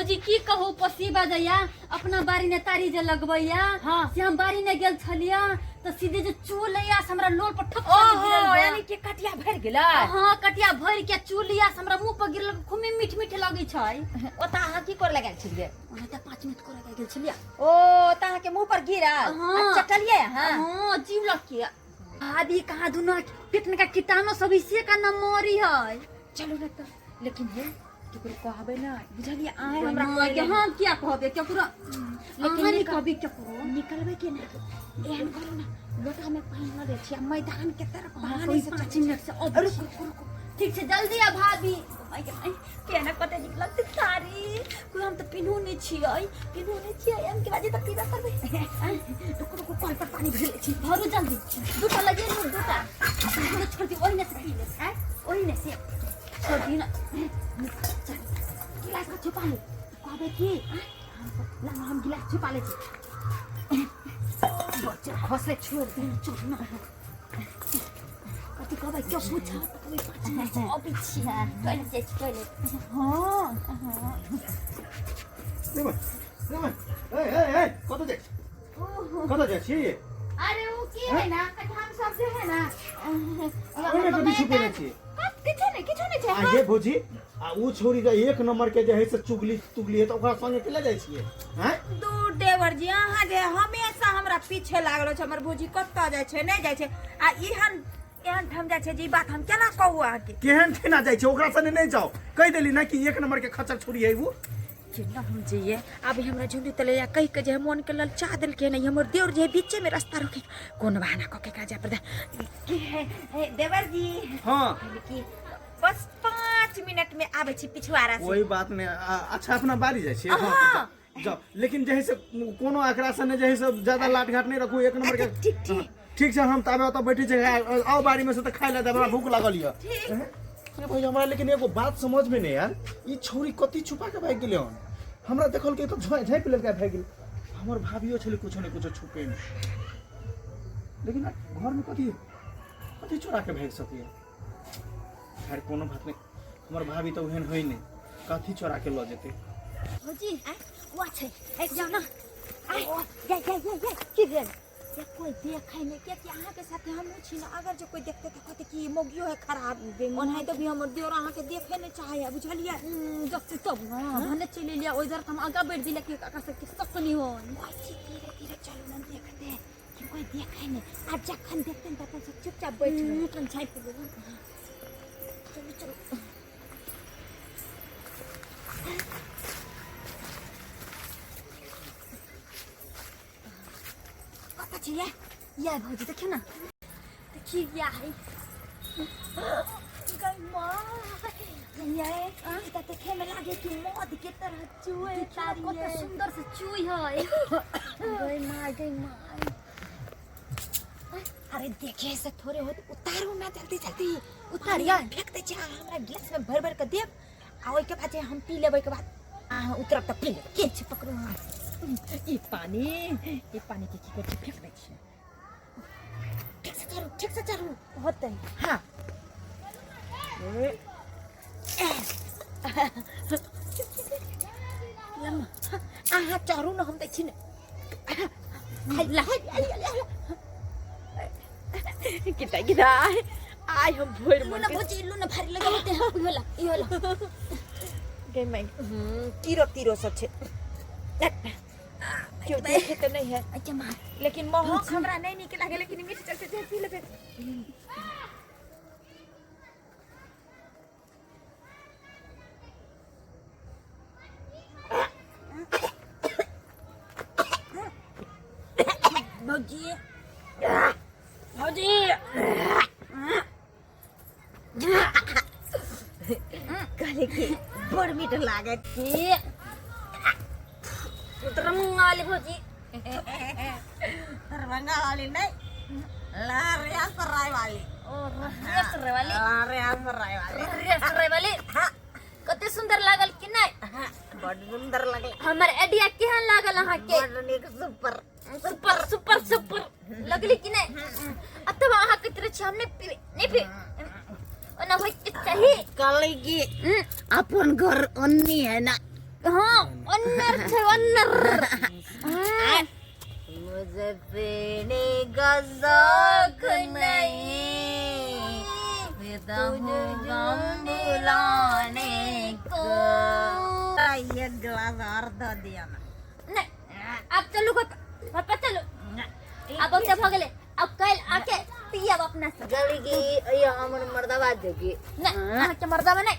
भौजी की कहू पसीबा जया अपना बारी ने तारी जे लगबैया हाँ। से हम बारी ने गेल छलिया तो सीधे जो चूलिया से हमरा लोल पर ठप ओहो यानी कि कटिया भर गेलै। हां कटिया भर के चूलिया से हमरा मुंह पर गिरल खूब मीठ मीठ लागै छै। ओता अहाँ की कर लगाल छियै? ओना त 5 मिनट करे गेल छलिया। ओ ता के मुंह पर गिरल हाँ। चटलिए हां हां जीव लकिया आदि कहां दुना पेट का कीटाणु सब इसे का न मरी है। चलो ना तो लेकिन हे केकरो कहबे ना बुझलिए आए हमरा हमरा के हां क्या कहबे केकरो लेकिन लेकिन कहबे केकरो निकलबे के ना एहन करू ना लोटा में पानी न दे छियै मैदान के तरफ पानी पानी से से 5 मिनट से अब रुको ठीक छै जल्दी आ भाभी के ना कते नीक लगते साड़ी कोई हम तो पिन्हू नहीं छियै हम के बाजे तक पीबा करबे रुको रुको कल पर पानी भर ले छी भरू जल्दी दूटा लगे न दूटा छोड़ दी ओही ने से पी ले हैं ओही ने से छोड़ दी ना गिलास का छुपा ले कहबे की हम गिलास छुपा ले छी बच्चा खसले छोड़ दे ना कति कहबे क्या पूछा कभी 5 मिनट अभी छी टॉयलेट हां कत जाइ छी? अरे वो की है ना हम सब जे है ना ओने कभी छुपेले छी किछो नहीं छै आ ये भौजी आ उ छोरी के एक नंबर के जे है से चुगली है तो ओकरा संगे केला जाइ छियै हैं? दू देवर जी अहाँ जे हमेशा हमरा पीछे लागलो छै हमर भौजी कत्ता जाइ छै नहीं जाइ छै आ एहन ठम जाइ छै जी बात हम केना कहू अहाँ के केहन ठेना जाइ छै ओकरा संगे नहीं जाओ कह देली ना कि एक नंबर के खचर छोरी है वो चिन्ना हम जइए अभी हमरा झुंडी तले या कह के जे मन के ललचा देल के नहीं हमर देवर जे बीचे में रास्ता रोके कोन बहाना क के का जा पड़ता की है देवर जी हां कि बस 5 मिनट में आबै छी पिछवाड़ा से वही बात में अच्छा अपना बारी जाइ छी हाँ। जाओ लेकिन जे है से कोनो एकरा संगे जे है से ज्यादा लाट घाट नहीं रखू एक नंबर के ठीक ठीक छै हम ताबे ओतऽ बैठी छै आओ बारी में से त खाइ ले हमरा भूख लागल य ये भाई हमरा लेकिन एगो बात समझ में नहीं यार ई छोरी कति छुपा के भाग गेले हन हमरा देखल के तो झाँपि लेलका भाग गेल हमर भाभियो छले कुछ ने कुछ छुपे में लेकिन घर में कथी चोरा के भाग सकिए खैर कोनो बात नहीं हमर भाभी तो ओहन होई नहीं कथी चोरा के ल जेते भौजी वो छै जाओ ना या की भेल या कोई देखै नहीं के कि अहाँ के साथे हम छी ना अगर जो कोई देखते त कहते कि मोगियो है खराब ओनाहि तो भी हमर देवर अहाँ के देखे नहीं चाहे बुझलिए जब से तब ना भने चले लिया ओइ जर हम आगा बैठ दिला कि काका से किस तक नहीं हो धीरे धीरे चलो ना देखते कि कोई देखे नहीं आज जखन देखते न तखन से चुपचाप बैठ कन छाई पे चलो कता छिए या भौजी देखियो ना देखिए या है गई मां ये त देखे में लागे कि मौत के तरह चुए तारी कत सुंदर से चुई है गई मां अरे देखे से थोड़े हो उतारो ना जल्दी उतारिया फेंक दे जा हमरा गिलास में भर के देब आ ओइ के बाद हम पी लेबै के बाद उतरब त पी ले के छ पकड़ो ई पानी के की कर फेंक दे छी ठीक से चारू होतै हां लम्मा आहा चारू न हम दै छी किता आई हम भोर लूना भौजी लूना भारी लगे होते हैं ई होला के मैं तीरो सब छे क्यों देखे तो नहीं है अच्छा मार लेकिन महक हमरा नहीं निक लागे लेकिन मीठ चल से पी लेबे भौजी कहले कि बड़ मीठ लागे की उतरंगाली भौजी रंगा वाली नहीं लारिया सराय वाली और रेसरे वाली लारिया सराय वाली रेसरे वाली कते सुंदर लागल कि नहीं बड़ सुंदर लगे हमर आइडिया केहन लागल अहाँ के बड़ नीक सुपर सुपर सुपर सुपर लगली कि नहीं अतवा अहाँ के तरह छी हम नहीं पी ओना होय के चाहिए कल की अपन घर अन्नी है ना हाँ अन्नर छे अन्नर मुझे पीने का शौक नहीं, फिदा हूँ गम बुलाने को। ये गिलास और दो दिया ना। नहीं अब चलो पापा चलो अब क्या भागले अब कल आके पिया अपना सब गली की ये हमर मर्दावा देगी नहीं के मर्दा नहीं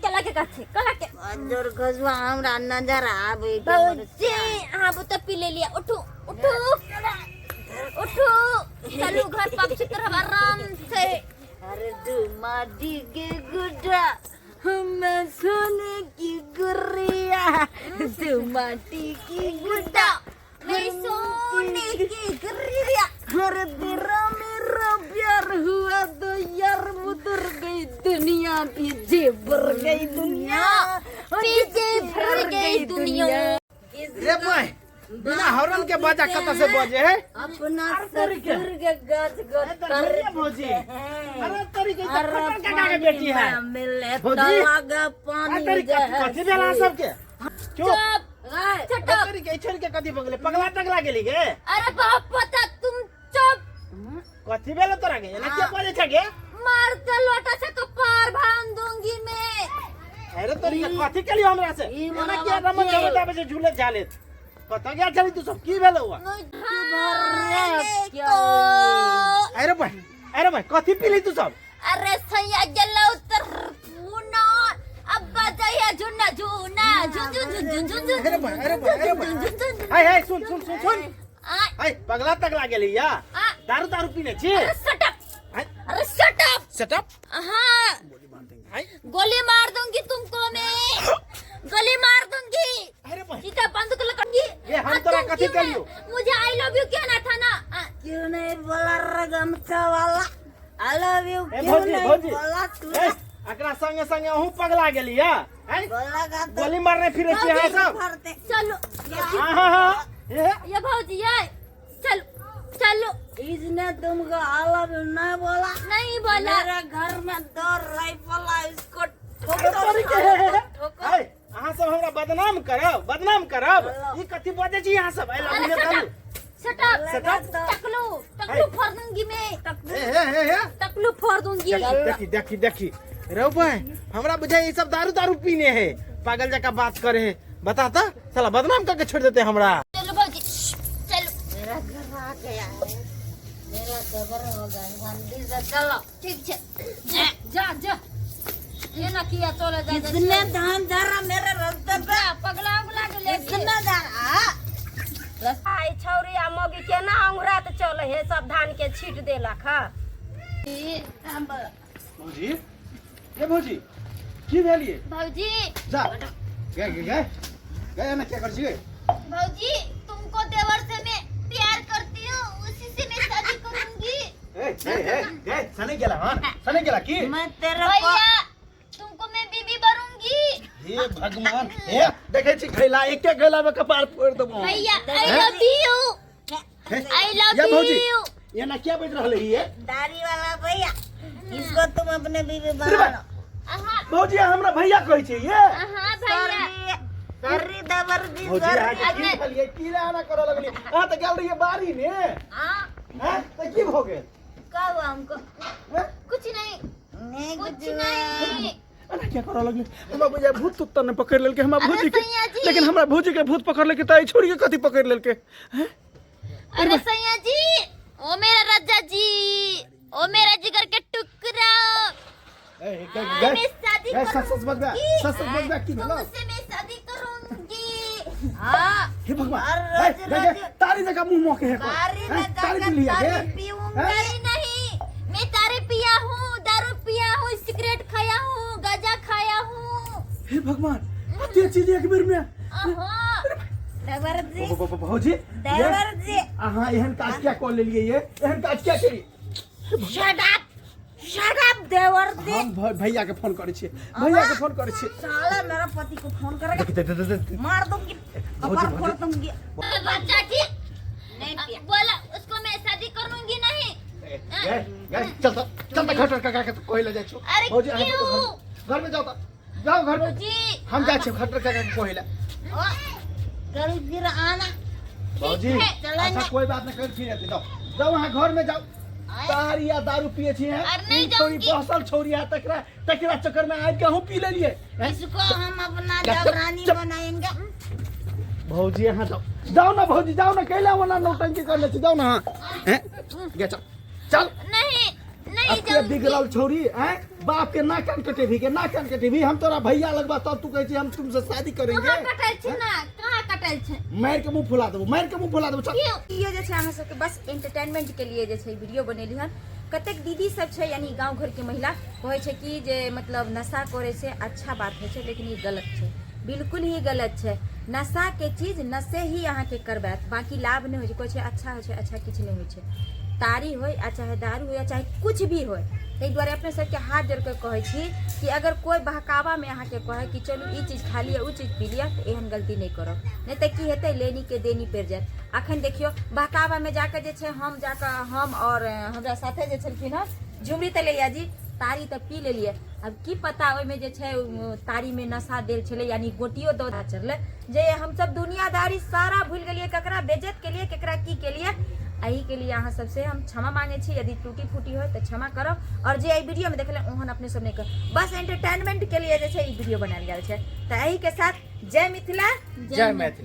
चला के काछे कला के जोर गजवा हमरा नजर आवे के बच्चे हाँ वो तो पी ले लिया उठो उठो उठो चलो घर पक्ष तरफ आराम से। अरे तू माटी के गुड्डा मैं सोने की गुड़िया, तू माटी की गुड्डा मैं सोने की गुड़िया। अरे तेरा मेरा प्यार हुआ तो यार मुतर गई दुनिया, पीछे भर गई दुनिया, पीछे भर गई दुनिया। रे भाई बिना हॉर्न के बाजा कत से बजे है अपना सर के गाज अरे भौजी अरे तरीके से पकड़ के काके बेटी है मिले भौजी तलागा पानी तरीके कथि भेला सबके चुप चुप तरीके छोड़ के कथि बगले पगला टगला गेली गे अरे बाप पता तुम चुप कथि भेला तोरा गे ना के बजे छगे मार के लोटा से कपार भांग दूंगी मैं। अरे तरीके कथि के लिए हमरा से ना के रमन जमता बजे झूले झाले पता क्या चली तू सब की भेल हुआ अरे भाई कथि पीली तू सब अरे सैया गेला उतर मुना अब बजाया जुना जुना जुन जुन जुन जुन जुन जुन अरे भाई हाय हाय सुन हाय पगला तगला गेली या दारू दारू पीने छी अरे शट अप हाँ गोली मार दूंगी तुमको मैं गोली मार दूंगी। अरे भाई सीधा बंदूक लगा ये हम तोरा कथि करियो मुझे आई लव यू कहना था ना क्यों नहीं बोला रगमचा वाला आई लव यू ए क्यों भौजी नहीं भौजी बोला तू ए एकरा संगे संगे हूं पगला गेली या हैं बोला का तो गोली मारने फिरे छी हां सब फरते चलो हां ये भौजी ये चलो चलो इसने तुमको आई लव यू नहीं बोला नहीं बोला मेरे घर में 2 राइफल है इसको हाय अहां सब हमरा बदनाम करब ई कथि बजे छी अहां सब आई लव यू बोलू शट अप टकलू फोड़ दूंगी मैं टकलू फोड़ दूंगी। देखी रो भाई हमरा बुझाई ये सब दारू पीने है पागल जका बात करे है बता तो साला बदनाम करके छोड़ देते हमरा। चलो भौजी चलो मेरा घर आ गया है मेरा खबर हो गया जल्दी से चलो ठीक है जा ये ना किया चलो जा कितने धान जरा मेरे रास्ते पे पगला के ले कितना जरा आई छौरी आ मोगी के ना अंगुरा तो चल हे सब धान के छीट देलक ह भौजी ये भौजी की भेलिए भौजी जा गए ना क्या कर छी भौजी तुमको देवर से मैं प्यार करती हूँ उसी से मैं शादी करूंगी। सने गेला की मैं तेरे भैया तुमको मैं बीबी बनूंगी। हे भगवान हे देखे छी खैला एक खैला में कपार फोड़ देबो भैया आई लव यू या भौजी ये ना क्या बज रहले ये दाढ़ी वाला भैया इसको तुम अपने बीवी बना लो। भौजी हमरा भैया कहै छै ये हाँ भैया सरी दबर दी भौजी आज की खलिए की लाना करे लगली आ त गेल रहिए बारी में हाँ हैं त की भ गेल का हुआ हमको कुछ नहीं कुछ नहीं अरे क्या करे लगली हमरा बुझा भूत तुत्ता ने पकड़ लेलके हमरा अरे भौजी के सैया जी। लेकिन हमरा भौजी के भूत पकड़ लेके त छोड़ी के कथि पकड़ लेलके हैं अरे सैया जी ओ मेरा राजा जी ओ मेरा जिगर के टुकड़ा मैं शादी सच की भेलो तुमसे मैं शादी करूंगी। हाँ हे भगवान तारी जगह मुंह मोके है तारी लिया के नहीं नहीं मैं तारे पिया हूँ दारू पिया हूँ सिगरेट खाया हूँ गांजा खाया हूँ। हे भगवान अति चीज एक बेर में दबर दी भौजी दबर दी हां एहन काज क्या कर लेलिए ये एहन काज क्या करी शट अप देवर दी हम भैया के फोन करे छी साला मेरा पति को फोन करेगा मार दूंगी कपार फोड़ दूंगी बच्चा ठीक नहीं पिया बोला उसको मैं शादी करूंगी नहीं। चल घर का कोई ले जाए अरे क्यों घर में जाओ जाओ घर में भौजी हम जा छे खटर का कोहिला ओ कल फिर आना भौजी ठीक है, चलो अच्छा ना। कोई बात नहीं कर फिर आते जाओ जाओ वहां घर में जाओ तारिया दारू पिए छी हैं अरे नहीं छोरी जाऊंगी। बहसल छोरी है तकरा तकरा चक्कर में आज के हम पी ले लिए हैं? इसको हम अपना चुप, जबरानी चुप। बनाएंगे भौजी यहाँ जाओ जाओ ना भौजी जाओ ना कैला वाला नौटंकी करने से जाओ ना हैं गे चल चल नहीं नहीं अब के जाऊंगी। बिगड़ल छोरी हैं बाप के ना कान कटे भी के ना कान कटे भी हम तोरा भैया लगबा तब तू कहै छी हम तुमसे शादी करेंगे कहाँ कटल छै ना कहाँ कटल छै मार के मुंह फुला देबो मार के मुंह फुला देबो चल क्यों ये जे छै अहाँ सबके बस एंटरटेनमेंट के लिए जे छै वीडियो बनेली हन कतेक दीदी सब छै यानी गांव घर के महिला कहै छै कि जे मतलब नशा करे से अच्छा बात होइ छै लेकिन ये गलत छै बिल्कुल ही गलत छै नशा के चीज नशे ही अहाँ के करबात बाकी लाभ नहीं होइ छै कोई छै अच्छा होइ छै अच्छा किछु नहीं होइ छै तारी होय आ चाहे दारू होय चाहे कुछ भी होय ताहि दुआरे अपने सबके हाथ जोड़ के कहै छी कि अगर कोई बहकावा में अहाँ के कहे कि चलू ई चीज खा लिया उ चीज पी लिया तो एहन गलती नहीं करब नहीं तो की हेतै लेनी के देनी पड़ जायत अखन देखियो बहकावा में जाके जे छै हम और हमरा साथे जे छलखिन हँ झुमरी तलैया जी तारी तऽ पी लेलिए अब की पता ओहिमे जे छै तारी में नशा देल छलै यानी गोटियो दौड़ा चढ़ले जे हम सब दुनियादारी सारा भूल गेलिए ककरा बेइज्जत के लिए ककरा की के लिए एही के लिए अहाँ सबसे हम क्षमा मांगे छी यदि टूटी फूटी हो तो क्षमा करब और जे एहि वीडियो में देखले ओहन अपने सब नहीं कर बस एंटरटेनमेंट के लिए जे छै ई वीडियो बनायल गेल छै तऽ एही के साथ जय मिथिला जय मैथिली।